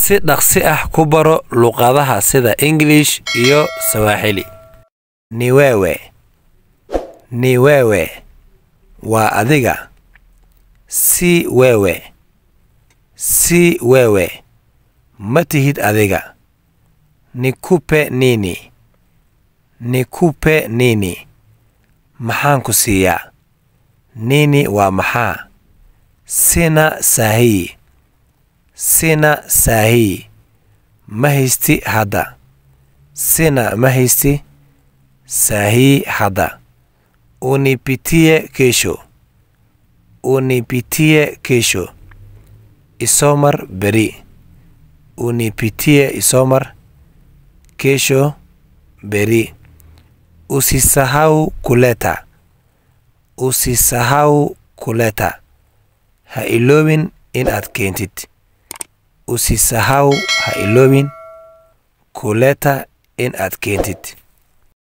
si dhaqsi ah ku baro luqadaha sida English iyo Swahili. Ni wewe waa adiga. Si wewe ma tihid adiga. Nikupe nini maxaan ku siiyaa. Nini waa maxaa. Sina sahi ma haysti hadda. Sina ma haysti sahi hadda. Unipitie kesho isomar beri. Unipitie isomar kesho beri. Usisahau kuleta ha iloobin inaad keentid. Usisahau ha iloobin kuleta inaad keentid.